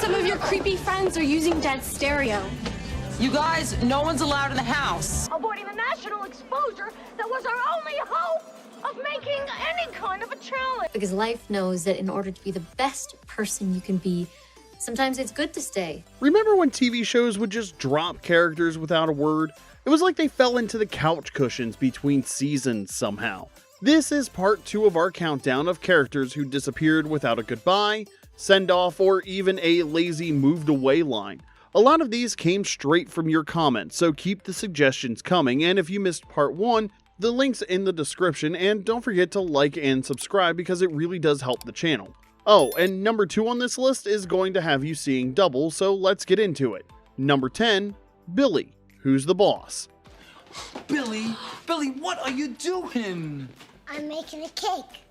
Some of your creepy friends are using Dad's stereo. You guys, no one's allowed in the house. Avoiding the national exposure that was our only hope of making any kind of a challenge. Because life knows that in order to be the best person you can be, sometimes it's good to stay. Remember when TV shows would just drop characters without a word? It was like they fell into the couch cushions between seasons somehow. This is part 2 of our countdown of characters who disappeared without a goodbye, send-off, or even a lazy moved away line. A lot of these came straight from your comments, so keep the suggestions coming, and if you missed part 1, the link's in the description, and don't forget to like and subscribe because it really does help the channel. Oh, and number 2 on this list is going to have you seeing double, so let's get into it. Number 10, Billy, who's the boss. Billy, what are you doing? I'm making a cake.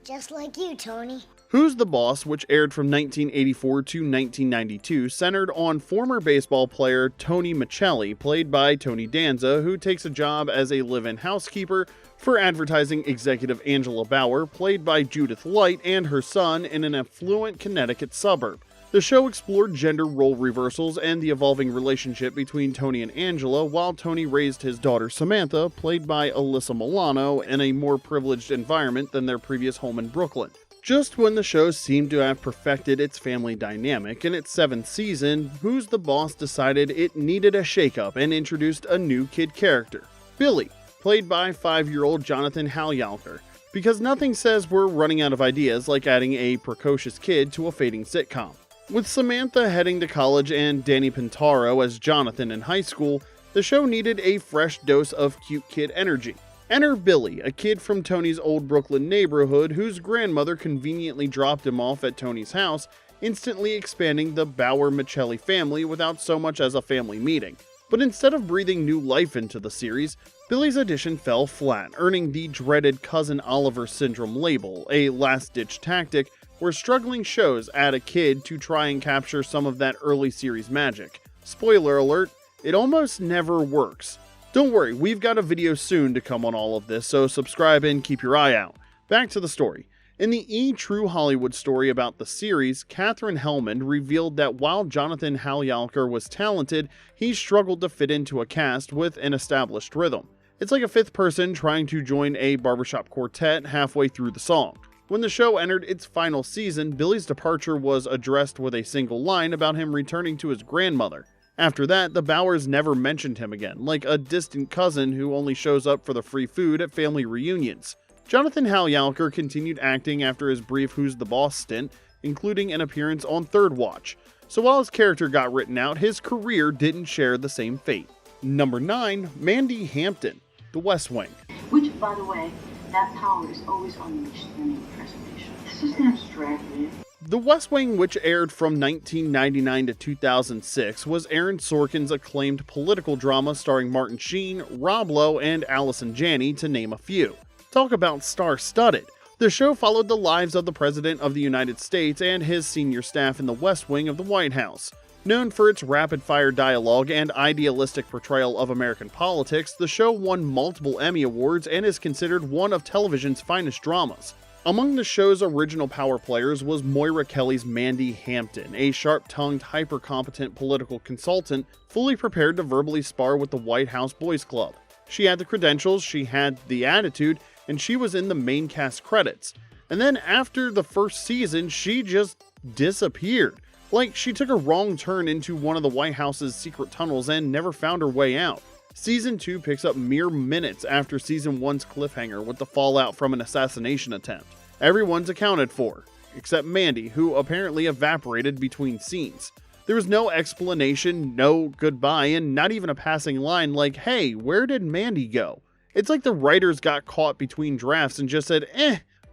Just like you, Tony. Who's the Boss, which aired from 1984 to 1992, centered on former baseball player Tony Michelli, played by Tony Danza, who takes a job as a live-in housekeeper for advertising executive Angela Bauer, played by Judith Light, and her son in an affluent Connecticut suburb. The show explored gender role reversals and the evolving relationship between Tony and Angela, while Tony raised his daughter Samantha, played by Alyssa Milano, in a more privileged environment than their previous home in Brooklyn. Just when the show seemed to have perfected its family dynamic, in its 7th season, Who's the Boss decided it needed a shakeup and introduced a new kid character, Billy, played by 5-year-old Jonathan Halyalker, because nothing says we're running out of ideas like adding a precocious kid to a fading sitcom. With Samantha heading to college and Danny Pintaro as Jonathan in high school, the show needed a fresh dose of cute kid energy. Enter Billy, a kid from Tony's old Brooklyn neighborhood whose grandmother conveniently dropped him off at Tony's house, instantly expanding the Bauer-Michelli family without so much as a family meeting. But instead of breathing new life into the series, Billy's addition fell flat, earning the dreaded Cousin Oliver Syndrome label, a last-ditch tactic where struggling shows add a kid to try and capture some of that early series magic. Spoiler alert, it almost never works. Don't worry, we've got a video soon to come on all of this, so subscribe and keep your eye out. Back to the story. In the True Hollywood story about the series, Katherine Hellman revealed that while Jonathan Halyalker was talented, he struggled to fit into a cast with an established rhythm. It's like a 5th person trying to join a barbershop quartet halfway through the song. When the show entered its final season, Billy's departure was addressed with a single line about him returning to his grandmother. After that, the Bauers never mentioned him again, like a distant cousin who only shows up for the free food at family reunions. Jonathan Halyalker continued acting after his brief Who's the Boss stint, including an appearance on Third Watch. So while his character got written out, his career didn't share the same fate. Number 9, Mandy Hampton, The West Wing. Which, by the way, that power is always unleashed in the preservation. This is gonna distract me. The West Wing, which aired from 1999 to 2006, was Aaron Sorkin's acclaimed political drama starring Martin Sheen, Rob Lowe, and Allison Janney, to name a few. Talk about star-studded. The show followed the lives of the President of the United States and his senior staff in the West Wing of the White House. Known for its rapid-fire dialogue and idealistic portrayal of American politics, the show won multiple Emmy Awards and is considered one of television's finest dramas. Among the show's original power players was Moira Kelly's Mandy Hampton, a sharp-tongued, hyper-competent political consultant fully prepared to verbally spar with the White House Boys Club. She had the credentials, she had the attitude, and she was in the main cast credits. And then after the first season, she just disappeared. Like, she took a wrong turn into one of the White House's secret tunnels and never found her way out. Season 2 picks up mere minutes after Season 1's cliffhanger with the fallout from an assassination attempt. Everyone's accounted for, except Mandy, who apparently evaporated between scenes. There was no explanation, no goodbye, and not even a passing line like, "Hey, where did Mandy go?" It's like the writers got caught between drafts and just said,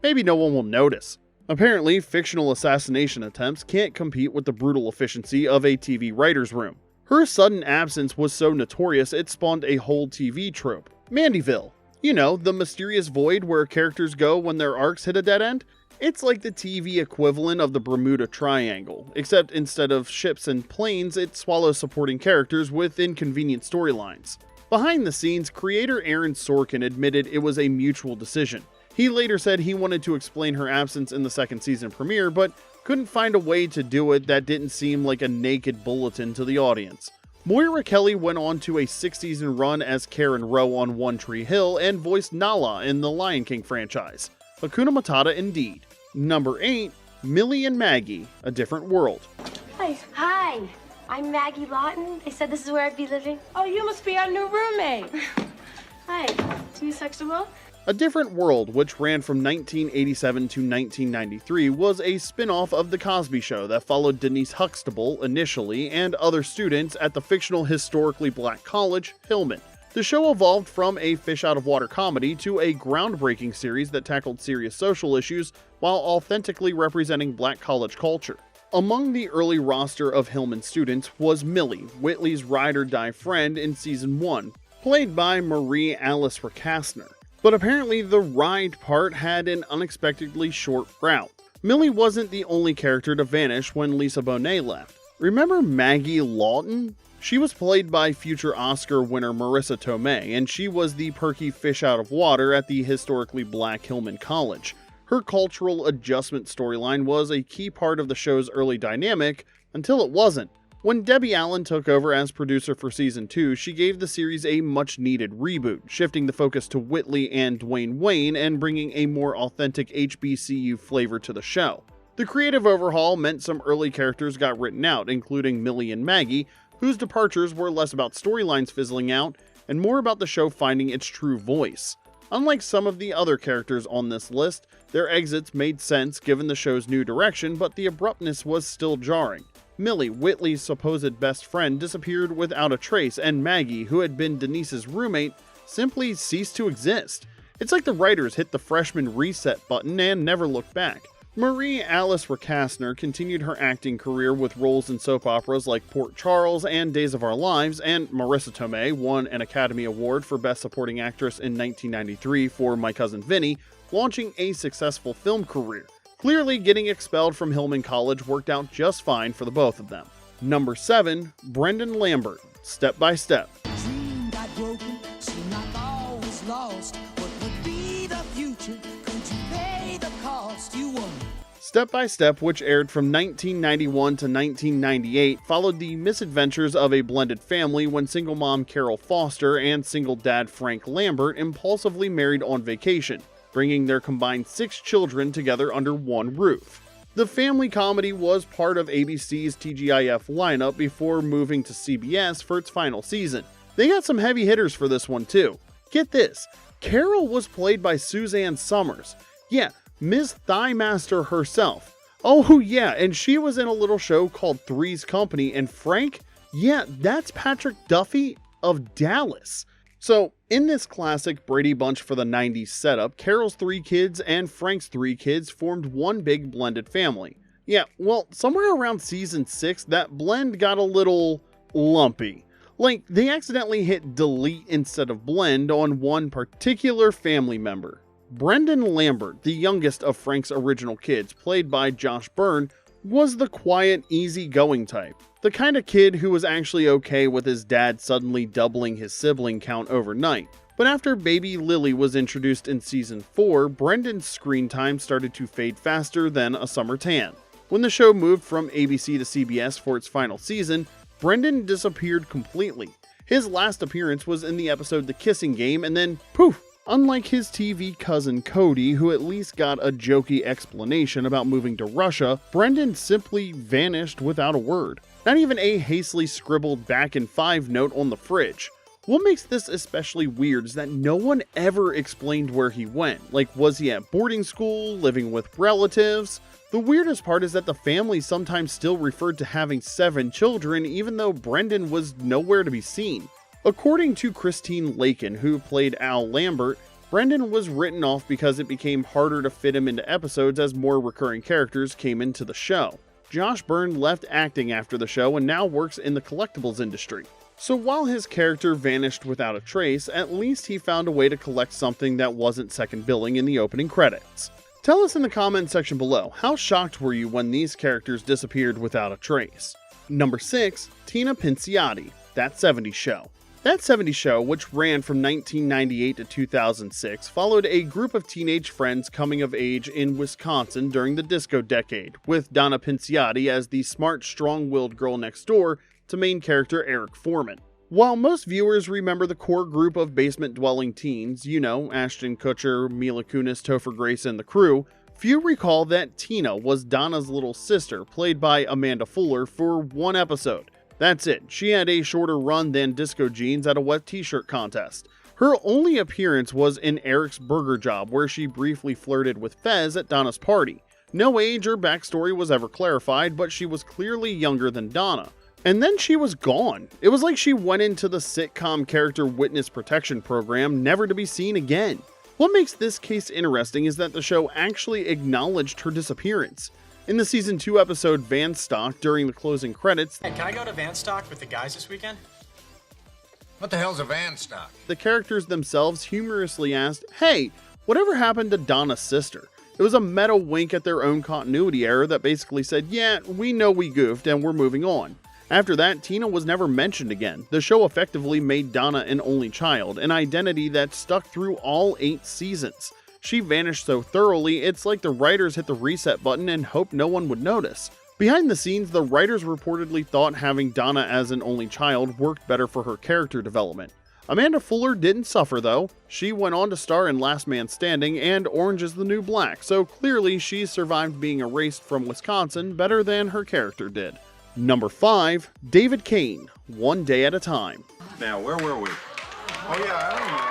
maybe no one will notice. Apparently, fictional assassination attempts can't compete with the brutal efficiency of a TV writer's room. Her sudden absence was so notorious it spawned a whole TV trope, Mandyville. You know, the mysterious void where characters go when their arcs hit a dead end? It's like the TV equivalent of the Bermuda Triangle, except instead of ships and planes, it swallows supporting characters with inconvenient storylines. Behind the scenes, creator Aaron Sorkin admitted it was a mutual decision. He later said he wanted to explain her absence in the 2nd season premiere, but couldn't find a way to do it that didn't seem like a naked bulletin to the audience. Moira Kelly went on to a 6-season run as Karen Rowe on One Tree Hill and voiced Nala in the Lion King franchise. Hakuna Matata indeed. Number 8, Millie and Maggie, A Different World. Hi. I'm Maggie Lawton. They said this is where I'd be living. Oh, you must be our new roommate. Hi. Too sexual? A Different World, which ran from 1987 to 1993, was a spin-off of The Cosby Show that followed Denise Huxtable initially and other students at the fictional historically black college, Hillman. The show evolved from a fish-out-of-water comedy to a groundbreaking series that tackled serious social issues while authentically representing black college culture. Among the early roster of Hillman students was Millie, Whitley's ride-or-die friend in Season 1, played by Marie Alice Recastner. But apparently the ride part had an unexpectedly short route. Millie wasn't the only character to vanish when Lisa Bonet left. Remember Maggie Lawton? She was played by future Oscar winner Marisa Tomei, and she was the perky fish out of water at the historically black Hillman College. Her cultural adjustment storyline was a key part of the show's early dynamic, until it wasn't. When Debbie Allen took over as producer for Season 2, she gave the series a much-needed reboot, shifting the focus to Whitley and Dwayne Wayne and bringing a more authentic HBCU flavor to the show. The creative overhaul meant some early characters got written out, including Millie and Maggie, whose departures were less about storylines fizzling out and more about the show finding its true voice. Unlike some of the other characters on this list, their exits made sense given the show's new direction, but the abruptness was still jarring. Millie, Whitley's supposed best friend, disappeared without a trace, and Maggie, who had been Denise's roommate, simply ceased to exist. It's like the writers hit the freshman reset button and never looked back. Marie Alice Recastner continued her acting career with roles in soap operas like Port Charles and Days of Our Lives, and Marisa Tomei won an Academy Award for Best Supporting Actress in 1993 for My Cousin Vinny, launching a successful film career. Clearly, getting expelled from Hillman College worked out just fine for the both of them. Number 7, Brendan Lambert, Step by Step. Dream got broken, seemed like all was lost. What would be the future? Could you pay the cost? You won. Step by Step, which aired from 1991 to 1998, followed the misadventures of a blended family when single mom Carol Foster and single dad Frank Lambert impulsively married on vacation, bringing their combined 6 children together under one roof. The family comedy was part of ABC's TGIF lineup before moving to CBS for its final season. They got some heavy hitters for this one too. Get this, Carol was played by Suzanne Summers. Yeah, Ms. Thighmaster herself. Oh yeah, and she was in a little show called Three's Company, and Frank? Yeah, that's Patrick Duffy of Dallas. So, in this classic Brady Bunch for the 90s setup, Carol's 3 kids and Frank's 3 kids formed one big blended family. Yeah, well, somewhere around season 6, that blend got a little lumpy. Like, they accidentally hit delete instead of blend on one particular family member. Brendan Lambert, the youngest of Frank's original kids, played by Josh Byrne, was the quiet, easygoing type. The kind of kid who was actually okay with his dad suddenly doubling his sibling count overnight. But after baby Lily was introduced in season 4, Brendan's screen time started to fade faster than a summer tan. When the show moved from ABC to CBS for its final season, Brendan disappeared completely. His last appearance was in the episode The Kissing Game, and then poof! Unlike his TV cousin Cody, who at least got a jokey explanation about moving to Russia, Brendan simply vanished without a word. Not even a hastily scribbled back in 5 note on the fridge. What makes this especially weird is that no one ever explained where he went. Like, was he at boarding school, living with relatives? The weirdest part is that the family sometimes still referred to having 7 children, even though Brendan was nowhere to be seen. According to Christine Lakin, who played Al Lambert, Brendan was written off because it became harder to fit him into episodes as more recurring characters came into the show. Josh Byrne left acting after the show and now works in the collectibles industry. So while his character vanished without a trace, at least he found a way to collect something that wasn't second billing in the opening credits. Tell us in the comment section below, how shocked were you when these characters disappeared without a trace? Number 6, Tina Pinciotti, That 70s Show. That 70s show, which ran from 1998 to 2006, followed a group of teenage friends coming of age in Wisconsin during the disco decade, with Donna Pinciotti as the smart, strong-willed girl next door to main character Eric Foreman. While most viewers remember the core group of basement-dwelling teens, you know, Ashton Kutcher, Mila Kunis, Topher Grace, and the crew, few recall that Tina was Donna's little sister, played by Amanda Fuller, for one episode. That's it, she had a shorter run than Disco Jeans at a wet t-shirt contest. Her only appearance was in Eric's Burger Job, where she briefly flirted with Fez at Donna's party. No age or backstory was ever clarified, but she was clearly younger than Donna. And then she was gone. It was like she went into the sitcom character witness protection program, never to be seen again. What makes this case interesting is that the show actually acknowledged her disappearance. In the season 2 episode Van Stock, during the closing credits, Hey, can I go to Van Stock with the guys this weekend? What the hell's a Van Stock? the characters themselves humorously asked, "Hey, whatever happened to Donna's sister?" It was a meta wink at their own continuity error that basically said, yeah, we know we goofed and we're moving on. After that, Tina was never mentioned again. The show effectively made Donna an only child, an identity that stuck through all 8 seasons. She vanished so thoroughly, it's like the writers hit the reset button and hoped no one would notice. Behind the scenes, the writers reportedly thought having Donna as an only child worked better for her character development. Amanda Fuller didn't suffer though. She went on to star in Last Man Standing and Orange is the New Black, so clearly she survived being erased from Wisconsin better than her character did. Number 5, David Kane, One Day at a Time. Now, where were we? Oh, yeah, I remember.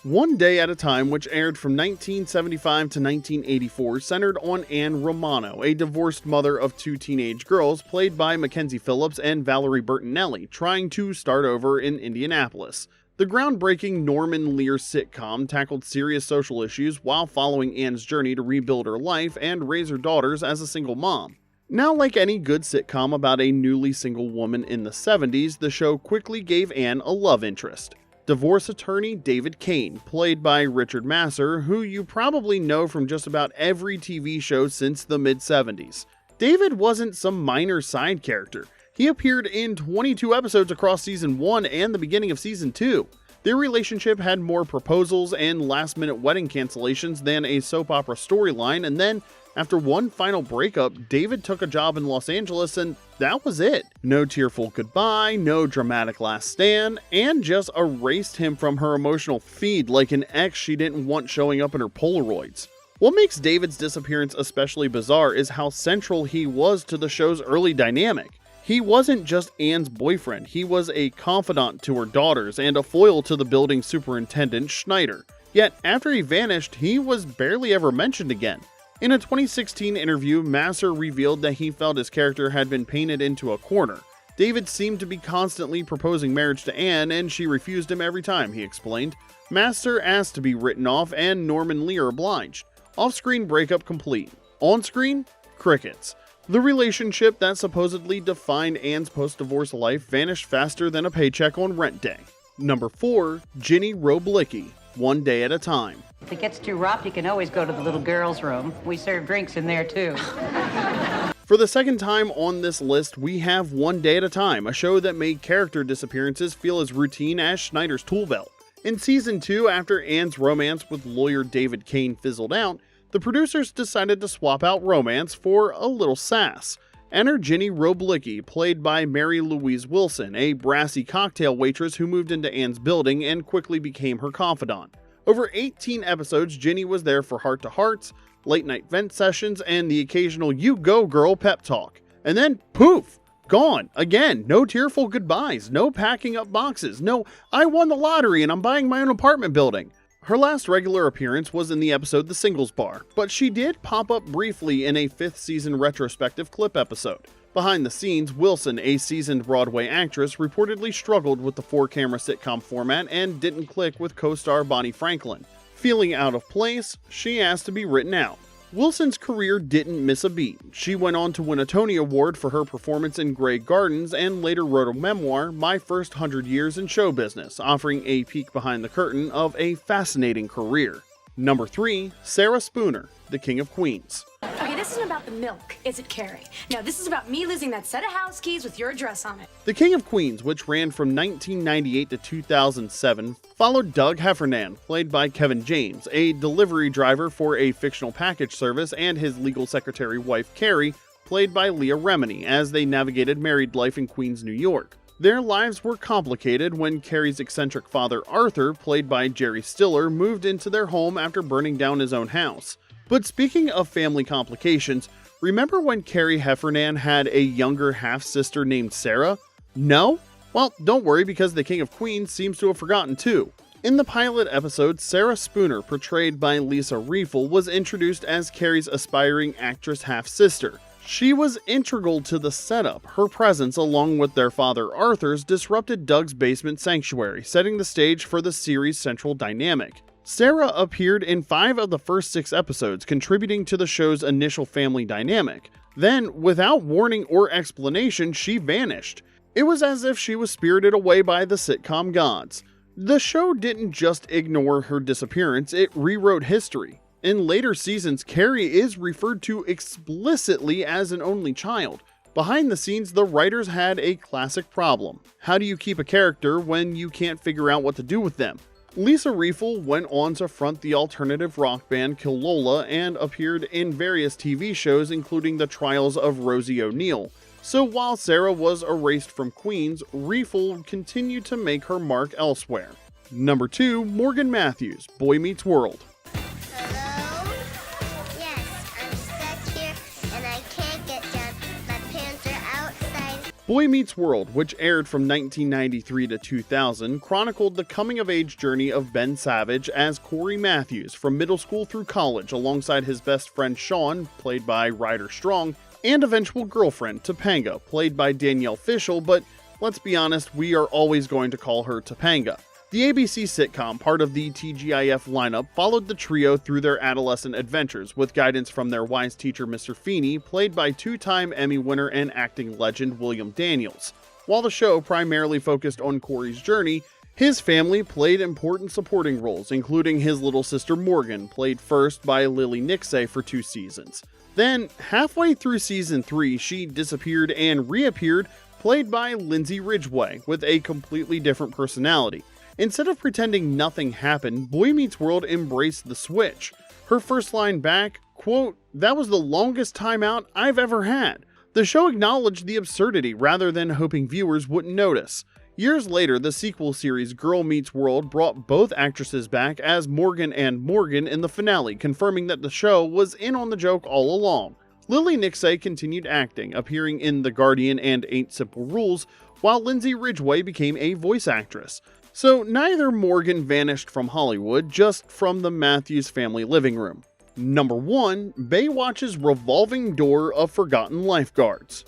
One Day at a Time, which aired from 1975 to 1984, centered on Anne Romano, a divorced mother of 2 teenage girls played by Mackenzie Phillips and Valerie Bertinelli, trying to start over in Indianapolis. The groundbreaking Norman Lear sitcom tackled serious social issues while following Anne's journey to rebuild her life and raise her daughters as a single mom. Now, like any good sitcom about a newly single woman in the 70s, the show quickly gave Anne a love interest. Divorce attorney David Kane, played by Richard Masur, who you probably know from just about every TV show since the mid-70s. David wasn't some minor side character. He appeared in 22 episodes across season 1 and the beginning of season 2. Their relationship had more proposals and last-minute wedding cancellations than a soap opera storyline, and then, after one final breakup, David took a job in Los Angeles and that was it. No tearful goodbye, no dramatic last stand, and just erased him from her emotional feed like an ex she didn't want showing up in her Polaroids. What makes David's disappearance especially bizarre is how central he was to the show's early dynamic. He wasn't just Anne's boyfriend, he was a confidant to her daughters and a foil to the building superintendent, Schneider. Yet, after he vanished, he was barely ever mentioned again. In a 2016 interview, Masur revealed that he felt his character had been painted into a corner. David seemed to be constantly proposing marriage to Anne, and she refused him every time, he explained. Masur asked to be written off, and Norman Lear obliged. Off-screen breakup complete. On-screen, crickets. The relationship that supposedly defined Anne's post-divorce life vanished faster than a paycheck on rent day. Number 4, Ginny Wroblicki, One Day at a Time. If it gets too rough, you can always go to the little girls' room. We serve drinks in there too. For the second time on this list, we have One Day at a Time, a show that made character disappearances feel as routine as Schneider's tool belt. In season 2, after Anne's romance with lawyer David Kane fizzled out, the producers decided to swap out romance for a little sass. Enter Ginny Wroblicki, played by Mary Louise Wilson, a brassy cocktail waitress who moved into Anne's building and quickly became her confidant. Over 18 episodes, Ginny was there for heart-to-hearts, late-night vent sessions, and the occasional "you go girl" pep talk. And then, poof! Gone. Again, no tearful goodbyes, no packing up boxes, no "I won the lottery and I'm buying my own apartment building." Her last regular appearance was in the episode The Singles Bar, but she did pop up briefly in a 5th season retrospective clip episode. Behind the scenes, Wilson, a seasoned Broadway actress, reportedly struggled with the 4-camera sitcom format and didn't click with co-star Bonnie Franklin. Feeling out of place, she asked to be written out. Wilson's career didn't miss a beat. She went on to win a Tony Award for her performance in Grey Gardens and later wrote a memoir, My First 100 Years in Show Business, offering a peek behind the curtain of a fascinating career. Number 3, Sara Spooner, The King of Queens. Okay, this isn't about the milk, is it, Carrie? No, this is about me losing that set of house keys with your address on it. The King of Queens, which ran from 1998 to 2007, followed Doug Heffernan, played by Kevin James, a delivery driver for a fictional package service, and his legal secretary wife Carrie, played by Leah Remini, as they navigated married life in Queens, New York. Their lives were complicated when Carrie's eccentric father Arthur, played by Jerry Stiller, moved into their home after burning down his own house. But speaking of family complications, remember when Carrie Heffernan had a younger half-sister named Sara? No? Well, don't worry, because the King of Queens seems to have forgotten too. In the pilot episode, Sarah Spooner, portrayed by Lisa Riefel, was introduced as Carrie's aspiring actress half-sister. She was integral to the setup. Her presence, along with their father Arthur's, disrupted Doug's basement sanctuary, setting the stage for the series' central dynamic. Sara appeared in 5 of the first 6 episodes, contributing to the show's initial family dynamic. Then, without warning or explanation, she vanished. It was as if she was spirited away by the sitcom gods. The show didn't just ignore her disappearance, it rewrote history. In later seasons, Carrie is referred to explicitly as an only child. Behind the scenes, the writers had a classic problem. How do you keep a character when you can't figure out what to do with them? Lisa Riefel went on to front the alternative rock band Killola and appeared in various TV shows, including The Trials of Rosie O'Neill. So while Sara was erased from Queens, Riefel continued to make her mark elsewhere. Number 2, Morgan Matthews, Boy Meets World. Boy Meets World, which aired from 1993 to 2000, chronicled the coming-of-age journey of Ben Savage as Corey Matthews from middle school through college alongside his best friend Sean, played by Ryder Strong, and eventual girlfriend Topanga, played by Danielle Fishel, but let's be honest, we are always going to call her Topanga. The ABC sitcom, part of the TGIF lineup, followed the trio through their adolescent adventures, with guidance from their wise teacher Mr. Feeney, played by 2-time Emmy winner and acting legend William Daniels. While the show primarily focused on Corey's journey, his family played important supporting roles, including his little sister Morgan, played first by Lily Nixay for 2 seasons. Then, halfway through season 3, she disappeared and reappeared, played by Lindsay Ridgway, with a completely different personality. Instead of pretending nothing happened, Boy Meets World embraced the switch. Her first line back, quote, "That was the longest time out I've ever had." The show acknowledged the absurdity rather than hoping viewers wouldn't notice. Years later, the sequel series Girl Meets World brought both actresses back as Morgan and Morgan in the finale, confirming that the show was in on the joke all along. Lily Nixay continued acting, appearing in The Guardian and 8 Simple Rules, while Lindsay Ridgway became a voice actress. So neither Morgan vanished from Hollywood, just from the Matthews family living room. Number 1, Baywatch's revolving door of forgotten lifeguards.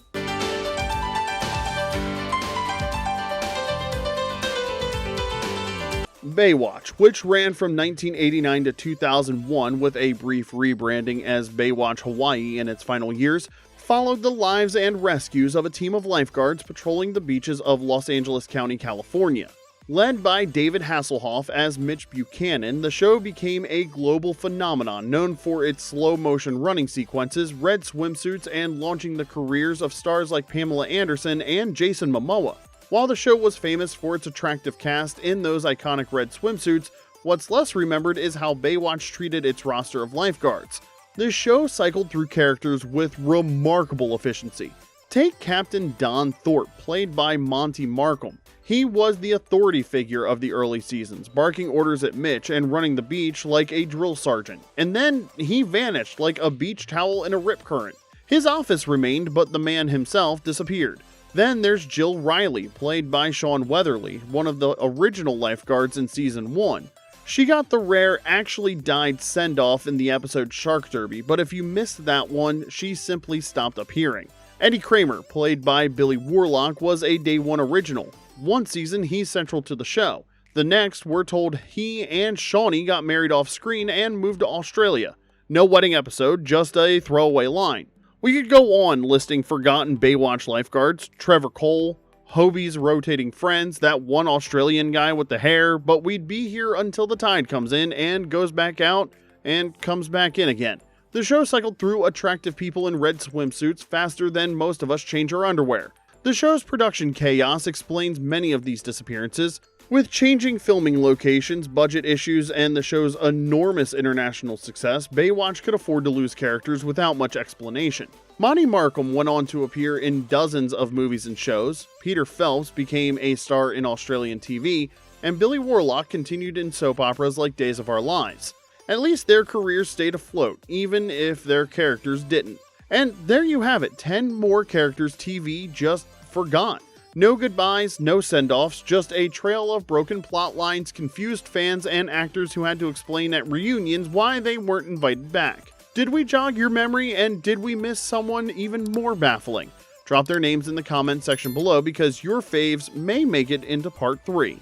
Baywatch, which ran from 1989 to 2001 with a brief rebranding as Baywatch Hawaii in its final years, followed the lives and rescues of a team of lifeguards patrolling the beaches of Los Angeles County, California. Led by David Hasselhoff as Mitch Buchanan, the show became a global phenomenon known for its slow-motion running sequences, red swimsuits, and launching the careers of stars like Pamela Anderson and Jason Momoa. While the show was famous for its attractive cast in those iconic red swimsuits, what's less remembered is how Baywatch treated its roster of lifeguards. The show cycled through characters with remarkable efficiency. Take Captain Don Thorpe, played by Monty Markham. He was the authority figure of the early seasons, barking orders at Mitch and running the beach like a drill sergeant. And then he vanished like a beach towel in a rip current. His office remained, but the man himself disappeared. Then there's Jill Riley, played by Sean Weatherly, one of the original lifeguards in season 1. She got the rare actually died send-off in the episode Shark Derby, but if you missed that one, she simply stopped appearing. Eddie Kramer, played by Billy Warlock, was a Day 1 original. One season, he's central to the show. The next, we're told he and Shawnee got married off screen and moved to Australia. No wedding episode, just a throwaway line. We could go on listing forgotten Baywatch lifeguards, Trevor Cole, Hobie's rotating friends, that one Australian guy with the hair, but we'd be here until the tide comes in and goes back out and comes back in again. The show cycled through attractive people in red swimsuits faster than most of us change our underwear. The show's production chaos explains many of these disappearances. With changing filming locations, budget issues, and the show's enormous international success, Baywatch could afford to lose characters without much explanation. Monty Markham went on to appear in dozens of movies and shows, Peter Phelps became a star in Australian TV, and Billy Warlock continued in soap operas like Days of Our Lives. At least their careers stayed afloat, even if their characters didn't. And there you have it, 10 more characters TV just forgot. No goodbyes, no send-offs, just a trail of broken plot lines, confused fans, and actors who had to explain at reunions why they weren't invited back. Did we jog your memory, and did we miss someone even more baffling? Drop their names in the comments section below because your faves may make it into part 3.